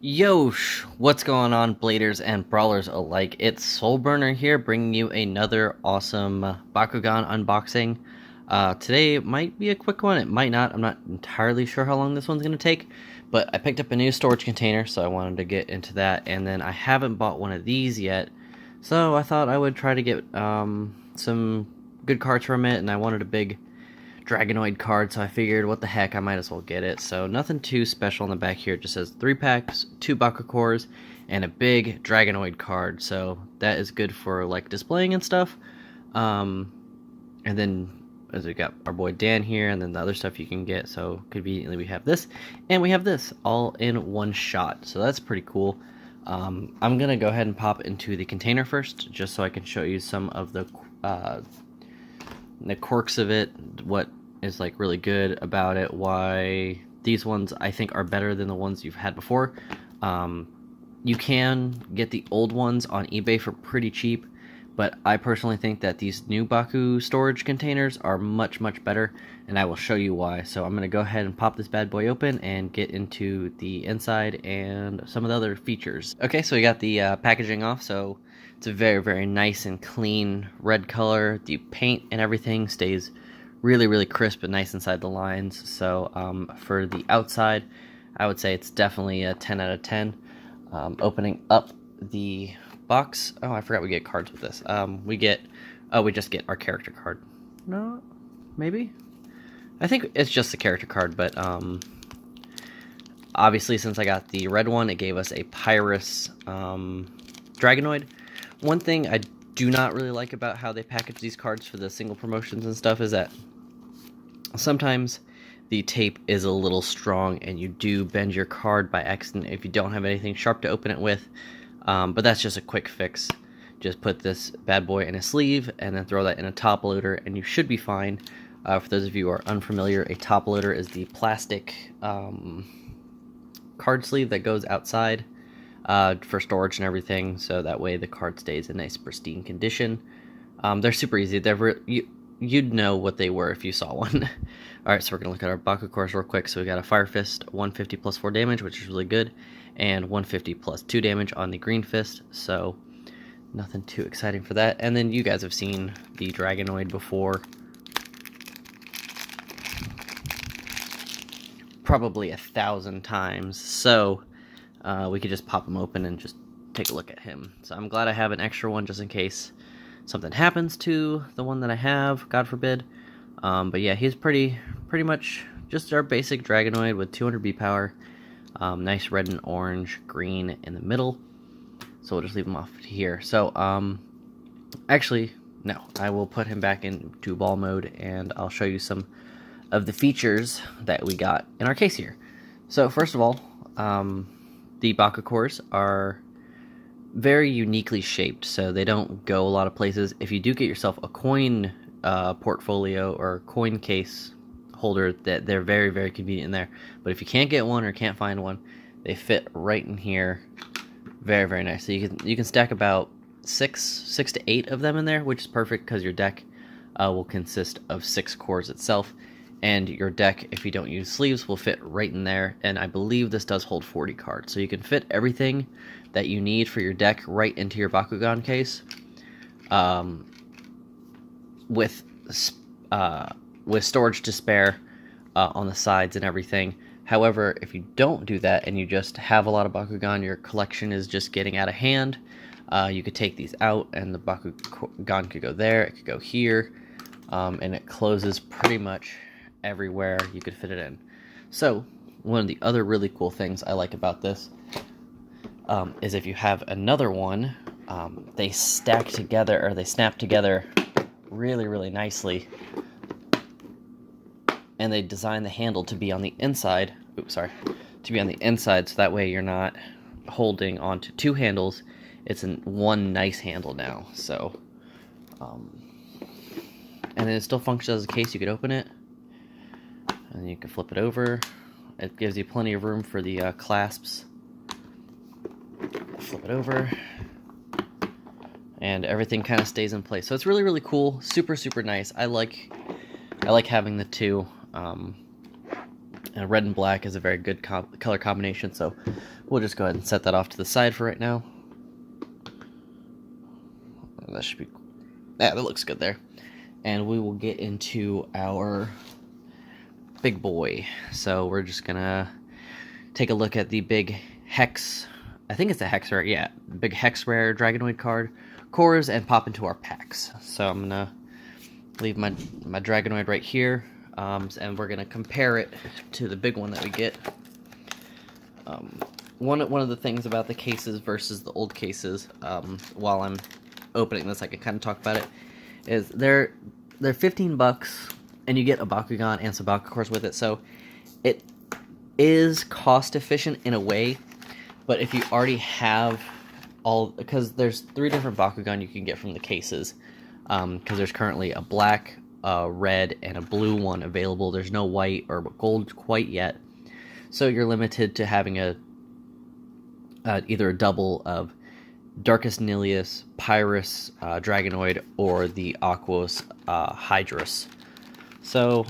What's going on, Bladers and Brawlers alike? It's Soulburner here, bringing you another awesome Bakugan unboxing. Today might be a quick one, it might not. I'm not entirely sure how long this one's going to take, but I picked up a new storage container, so I wanted to get into that, and then I haven't bought one of these yet, so I thought I would try to get some good cards from it, and I wanted a big Dragonoid card, so I figured, what the heck, I might as well get it. So nothing too special on the back here. It just says 3 packs, 2 Baku-Cores, and a big Dragonoid card. So that is good for like displaying and stuff. And then as we got our boy Dan here, and then the other stuff you can get. So conveniently we have this, and we have this all in one shot. So that's pretty cool. I'm gonna go ahead and pop into the container first, just so I can show you some of the quirks of it, what is like really good about it, why these ones I think are better than the ones you've had before. You can get the old ones on eBay for pretty cheap, but I personally think that these new Baku-Storage containers are much better, and I will show you why. So I'm going to go ahead and pop this bad boy open and get into the inside and some of the other features. Okay, so we got the packaging off, so it's a very nice and clean red color. The paint and everything stays really crisp and nice inside the lines. So for the outside, I would say it's definitely a 10 out of 10. Opening up the box, oh, I forgot we get cards with this. We just get our character card. No, maybe? I think it's just the character card, but obviously since I got the red one, it gave us a Pyrus Dragonoid. One thing I do not really like about how they package these cards for the single promotions and stuff is that sometimes the tape is a little strong and you do bend your card by accident if you don't have anything sharp to open it with. But that's just a quick fix. Just put this bad boy in a sleeve and then throw that in a top loader and you should be fine. For those of you who are unfamiliar, a top loader is the plastic card sleeve that goes outside for storage and everything, so that way the card stays in nice pristine condition. They're super easy. You'd know what they were if you saw one. Alright, so we're going to look at our Baku-Cores real quick. So we got a Fire Fist, 150 plus 4 damage, which is really good, and 150 plus 2 damage on the Green Fist, so nothing too exciting for that. And then you guys have seen the Dragonoid before. Probably 1,000 times, so we could just pop him open and just take a look at him. So I'm glad I have an extra one just in case something happens to the one that I have, God forbid. But yeah, he's pretty much just our basic Dragonoid with 200 B power. Nice red and orange, green in the middle. So we'll just leave him off here. So actually, no, I will put him back into ball mode and I'll show you some of the features that we got in our case here. So first of all, the Baku-Cores are very uniquely shaped, so they don't go a lot of places. If you do get yourself a coin portfolio or coin case holder, that they're very convenient in there. But if you can't get one or can't find one, they fit right in here very nice. So you can stack about six to 8 of them in there, which is perfect because your deck will consist of 6 cores itself, and your deck, if you don't use sleeves, will fit right in there. And I believe this does hold 40 cards, so you can fit everything that you need for your deck right into your Bakugan case, with storage to spare on the sides and everything. However, if you don't do that and you just have a lot of Bakugan, your collection is just getting out of hand, you could take these out and the Bakugan could go there, it could go here, and it closes pretty much everywhere you could fit it in. So one of the other really cool things I like about this is if you have another one, they stack together, or they snap together really nicely, and they design the handle to be on the inside. To be on the inside, so that way you're not holding onto 2 handles. It's in one nice handle now. So and then it still functions as a case. You could open it and you can flip it over. It gives you plenty of room for the clasps. Flip it over and everything kind of stays in place. So it's really cool, super nice. I like having the two. And red and black is a very good color combination, so we'll just go ahead and set that off to the side for right now. That should be, yeah, that looks good there. And we will get into our big boy. So we're just gonna take a look at the big Hex, I think it's a Hex rare, yeah, big Hex rare Dragonoid card, cores, and pop into our packs. So I'm gonna leave my Dragonoid right here, and we're gonna compare it to the big one that we get. One of the things about the cases versus the old cases, while I'm opening this, I can kind of talk about it, is they're $15, and you get a Bakugan and some Baku cores with it, so it is cost efficient in a way. But if you already have because there's 3 different Bakugan you can get from the cases, because there's currently a black, red, and a blue one available. There's no white or gold quite yet, so you're limited to having either a double of Darkus Nihilus, Pyrus, Dragonoid, or the Aquos Hydrus. So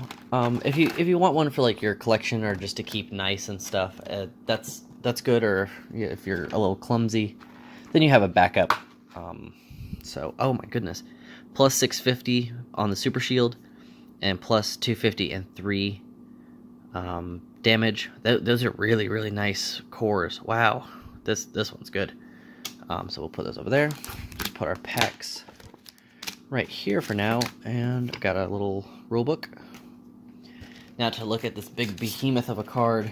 if you want one for like your collection or just to keep nice and stuff, that's good. Or if you're a little clumsy, then you have a backup. So oh my goodness, plus 650 on the Super Shield, and plus 250 and 3 damage. Those are really nice cores. Wow, this one's good. So we'll put those over there. Put our packs right here for now, and I've got a little rule book. Now to look at this big behemoth of a card.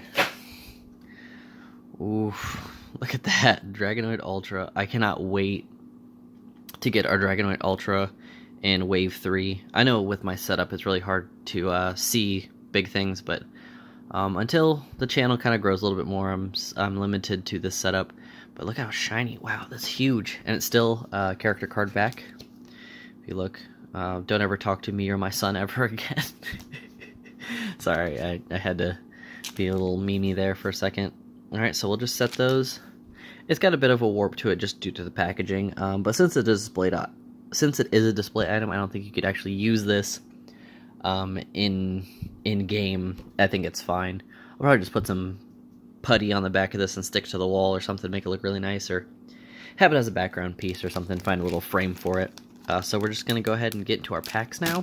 Oof, look at that, Dragonoid Ultra. I cannot wait to get our Dragonoid Ultra in Wave 3. I know with my setup it's really hard to see big things, but until the channel kind of grows a little bit more, I'm limited to this setup. But look how shiny, wow, that's huge. And it's still character card back. If you look, don't ever talk to me or my son ever again. Sorry, I had to be a little memey there for a second. Alright, so we'll just set those. It's got a bit of a warp to it just due to the packaging, but since it is a display item, I don't think you could actually use this in game. I think it's fine. I'll probably just put some putty on the back of this and stick to the wall or something, make it look really nice, or have it as a background piece or something, find a little frame for it. So we're just going to go ahead and get into our packs now.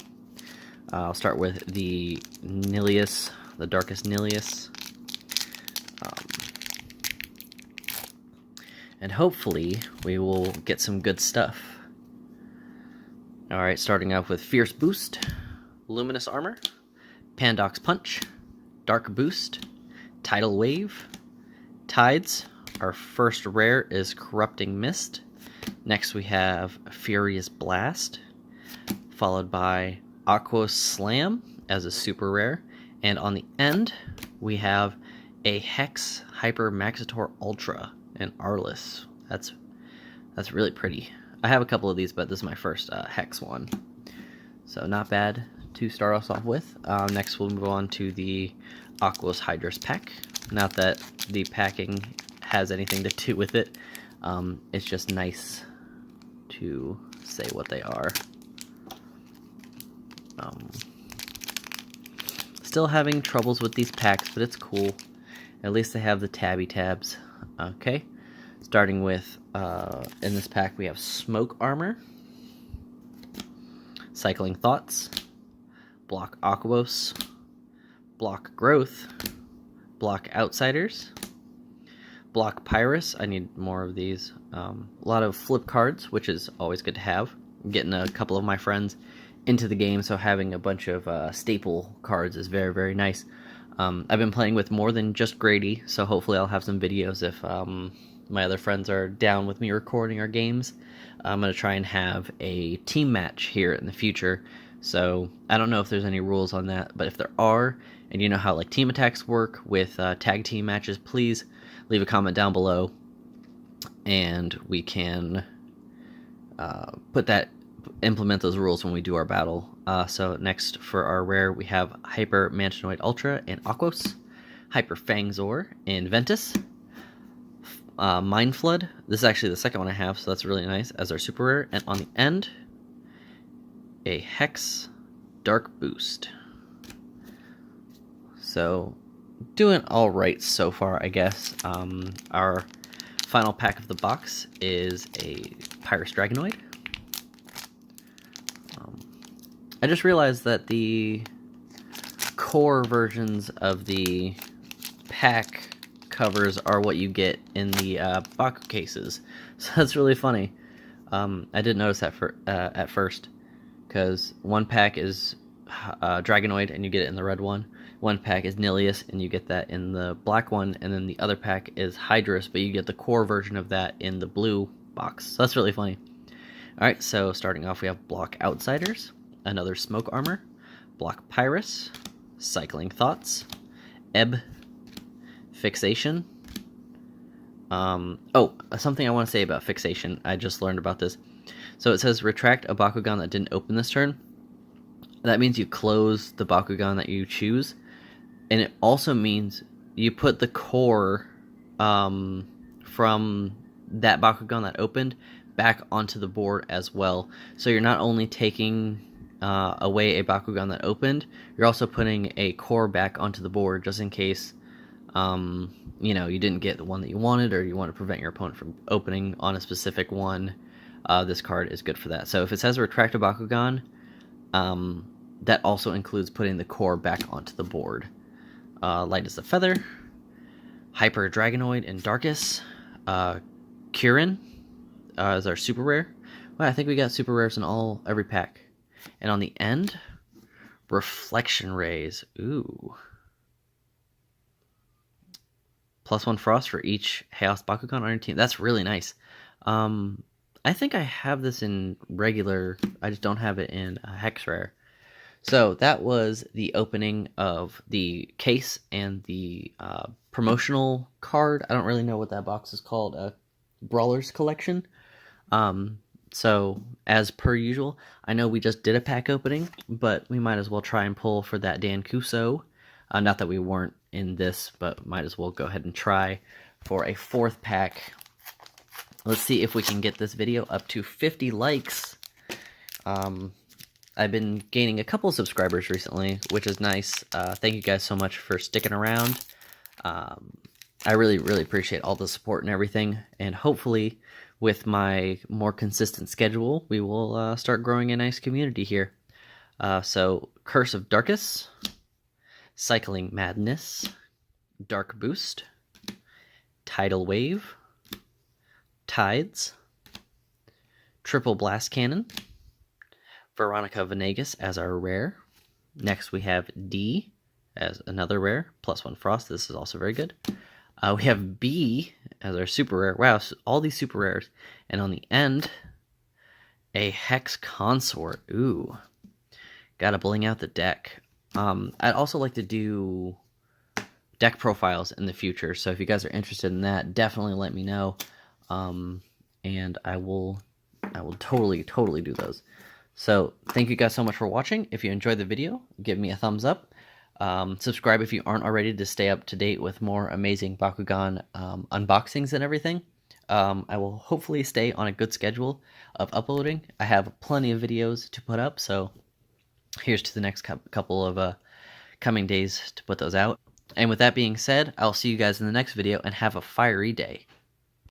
I'll start with the Nihilus, the Darkus Nihilus. And hopefully we will get some good stuff. Alright, starting off with Fierce Boost, Luminous Armor, Pandox Punch, Dark Boost, Tidal Wave, Tides. Our first rare is Corrupting Mist. Next we have Furious Blast, followed by Aquos Slam as a super rare. And on the end, we have a Hex Hyper Maxitor Ultra and Arliss. That's really pretty. I have a couple of these, but this is my first Hex one. So not bad to start us off with. Next we'll move on to the Aquos Hydrus pack. Not that the packing has anything to do with it. It's just nice to say what they are. Still having troubles with these packs, but it's cool. At least they have the tabby tabs. Okay, starting with, in this pack we have Smoke Armor, Cycling Thoughts, Block Aquos, Block Growth, Block Outsiders, Block Pyrus. I need more of these. A lot of flip cards, which is always good to have. I'm getting a couple of my friends into the game, so having a bunch of staple cards is very nice. I've been playing with more than just Grady, so hopefully I'll have some videos if my other friends are down with me recording our games. I'm going to try and have a team match here in the future, so I don't know if there's any rules on that, but if there are, and you know how like team attacks work with tag team matches, please leave a comment down below, and we can implement those rules when we do our battle. So next for our rare, we have Hyper Mansionoid Ultra in Aquos, Hyper Fangzor in Ventus, Mind Flood. This is actually the second one I have, so that's really nice as our super rare. And on the end, a Hex Dark Boost. So doing all right so far, I guess. Our final pack of the box is a Pyrus Dragonoid. I just realized that the core versions of the pack covers are what you get in the Baku cases, so that's really funny. I didn't notice that at first, because one pack is Dragonoid and you get it in the red one. One pack is Nilius and you get that in the black one, and then the other pack is Hydrus, but you get the core version of that in the blue box. So that's really funny. Alright, so starting off we have Block Outsiders, another Smoke Armor, Block Pyrus, Cycling Thoughts, Ebb, Fixation. Something I want to say about Fixation. I just learned about this. So it says retract a Bakugan that didn't open this turn. That means you close the Bakugan that you choose. And it also means you put the core from that Bakugan that opened back onto the board as well. So you're not only taking away a Bakugan that opened, you're also putting a core back onto the board just in case you didn't get the one that you wanted, or you want to prevent your opponent from opening on a specific one. This card is good for that. So if it says retract a Bakugan, that also includes putting the core back onto the board. Light as a Feather, Hyper Dragonoid and Darkus, Kirin is our super rare. Well, I think we got super rares in every pack. And on the end, Reflection Rays. Ooh. +1 Frost for each Chaos Bakugan on your team. That's really nice. I think I have this in regular. I just don't have it in Hex Rare. So that was the opening of the case and the promotional card. I don't really know what that box is called. Brawlers Collection. So as per usual, I know we just did a pack opening, but we might as well try and pull for that Dan Kuso. Not that we weren't in this, but might as well go ahead and try for a fourth pack. Let's see if we can get this video up to 50 likes. I've been gaining a couple subscribers recently, which is nice. Thank you guys so much for sticking around. I really, really appreciate all the support and everything. And hopefully, with my more consistent schedule, we will start growing a nice community here. So, Curse of Darkus, Cycling Madness, Dark Boost, Tidal Wave, Tides, Triple Blast Cannon, Veronica Venegas as our rare. Next we have D as another rare, +1 Frost. This is also very good. We have B as our super rare. Wow, so all these super rares. And on the end, a Hex Consort. Ooh. Gotta bling out the deck. I'd also like to do deck profiles in the future, so if you guys are interested in that, definitely let me know. And I will totally do those. So thank you guys so much for watching. If you enjoyed the video, give me a thumbs up. Subscribe if you aren't already to stay up to date with more amazing Bakugan unboxings and everything. I will hopefully stay on a good schedule of uploading. I have plenty of videos to put up, so here's to the next couple of coming days to put those out. And with that being said, I'll see you guys in the next video, and have a fiery day.